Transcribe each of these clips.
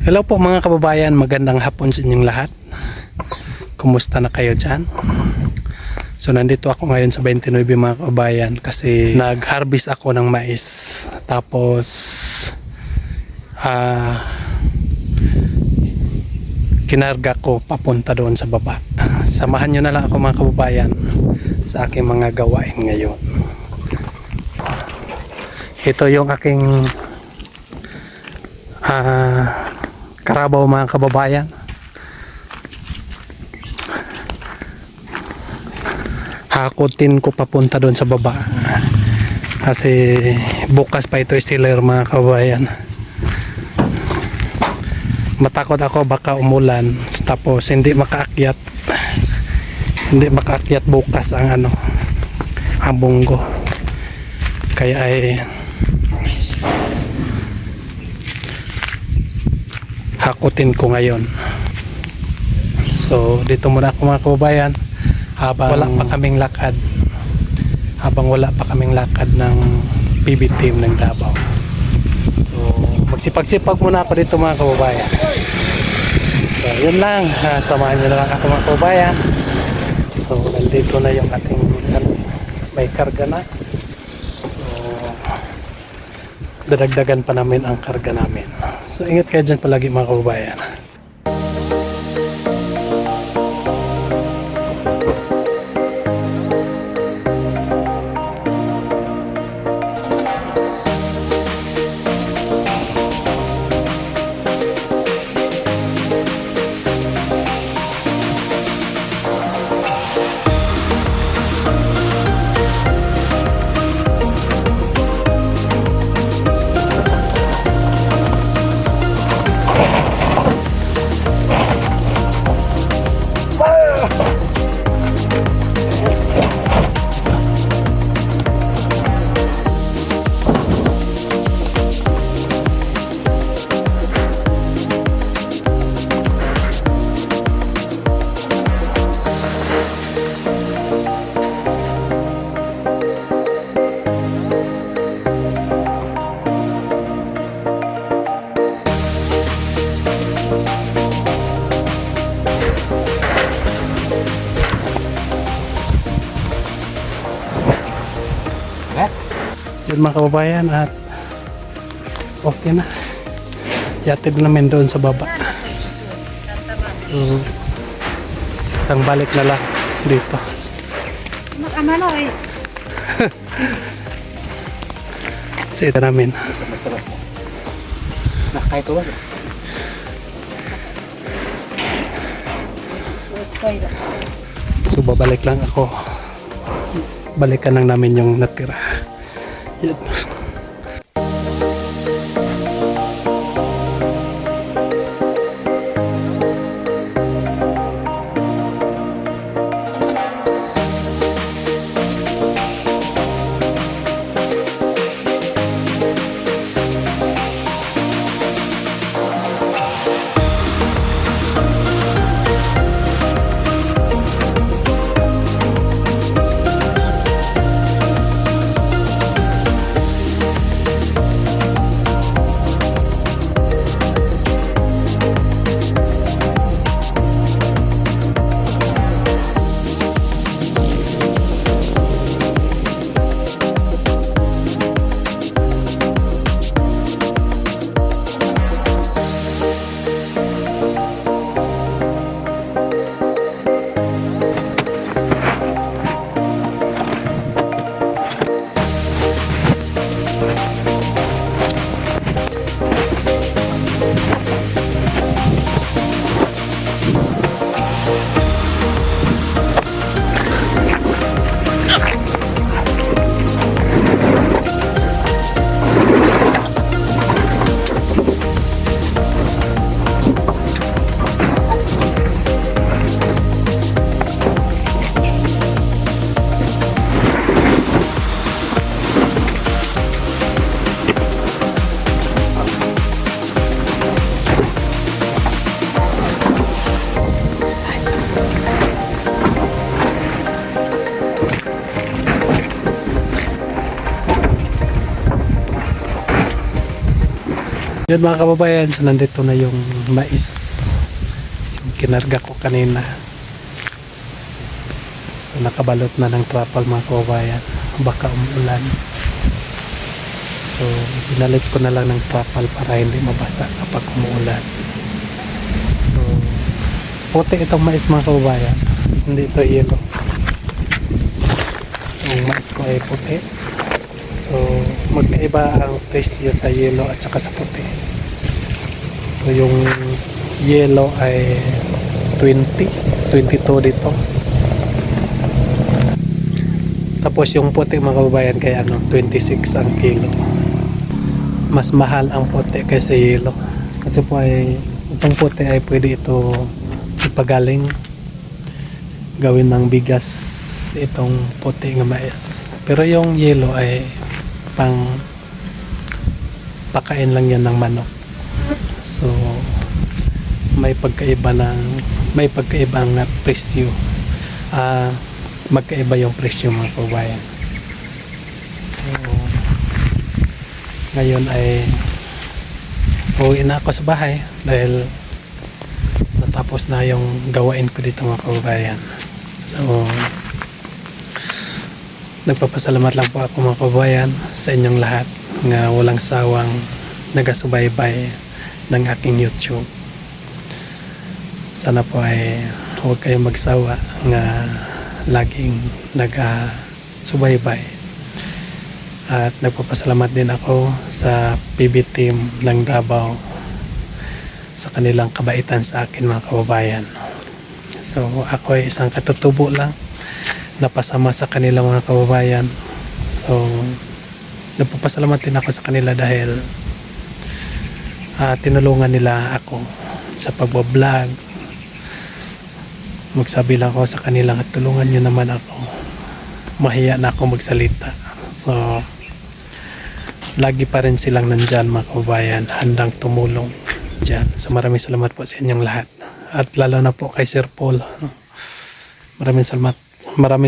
Hello po mga kababayan, magandang hapon sa inyong lahat. Kumusta na kayo dyan? So nandito ako ngayon sa 29 mga kababayan kasi nag-harvest ako ng mais. Tapos kinarga ko papunta doon sa baba. Samahan nyo na lang ako mga kababayan sa aking mga gawain ngayon. Ito yung aking karabaw mga kababayan. Hakutin ko papunta doon sa baba kasi bukas pa ito i-sealer mga kababayan. Matakot ako baka umulan tapos hindi makaakyat bukas ang ang bunggo, kaya ay hakutin ko ngayon. So dito muna ako mga kababayan habang wala pa kaming lakad ng PB team ng Davao. So magsipag-sipag muna ako dito mga kababayan. So yun lang, samahan nyo na lang ako mga kababayan. So nandito na yung ating may karga na. So dadagdagan pa namin ang karga namin. So ingat kayo dyan palagi mga kababayan. Yun mga kababayan, at okay na, yatid namin doon sa baba. Isang balik na lang dito. Mag-amano eh. So ito namin. Nakakay ko ba? So babalik lang ako. Balikan lang namin yung natira. Yan. Yun mga kababayan, so nandito na yung mais. Yung kinarga ko kanina. So, nakabalot na ng trapal mga kababayan. Baka umulan. So, binalit ko na lang ng trapal para hindi mabasa kapag umuulan. So, puti itong mais mga kababayan. Hindi ito yellow. Yung mais ko ay puti. So, magkaiba ang presyo sa yellow at saka sa puti. So, yung yellow ay 20, 22 dito. Tapos yung puti mga kababayan kay 26 ang kilo. Mas mahal ang puti kaysa yellow. Kasi po ay itong puti ay pwede ito ipagaling gawin ng bigas itong puti ng mais. Pero yung yellow ay pang pakain lang yan ng manok. So may pagkaibang presyo. Magkaiba yung presyo mga kababayan. So ngayon ay uwi na ako sa bahay dahil natapos na yung gawain ko dito mga kababayan. So nagpapasalamat lang po ako mga kababayan sa inyong lahat nga walang sawang nagasubaybay ng aking YouTube. Sana po ay huwag kayong magsawa nga laging nagasubaybay. At nagpapasalamat din ako sa PB team ng Davao sa kanilang kabaitan sa akin mga kababayan. So ako ay isang katutubo lang napasama sa kanila mga kababayan. So nagpapasalamat din ako sa kanila dahil tinulungan nila ako sa pagbablog. Magsabi lang ako sa kanila at tulungan nyo naman ako. Mahiya na ako magsalita. So lagi pa rin silang nandyan mga kababayan, handang tumulong dyan. So maraming salamat po sa inyong lahat. At lalo na po kay Sir Paul. Maraming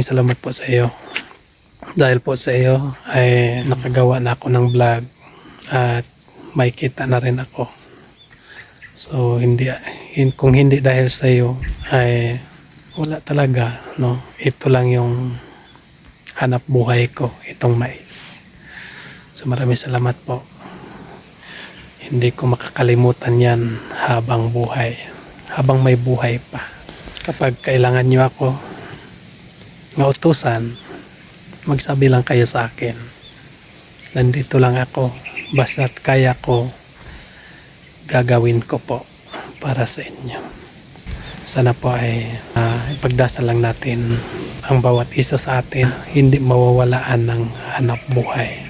salamat po sa iyo. Dahil po sa iyo ay nakagawa na ako ng vlog at may kita na rin ako. So kung hindi dahil sa iyo ay wala talaga, no. Ito lang yung hanap buhay ko, itong mais. So maraming salamat po. Hindi ko makakalimutan yan habang buhay. Habang may buhay pa. Kapag kailangan nyo ako nga utusan, magsabi lang kayo sa akin. Nandito lang ako. Basta't kaya ko, gagawin ko po para sa inyo. Sana po ay ipagdasal lang natin ang bawat isa sa atin, hindi mawawalaan ng hanap buhay.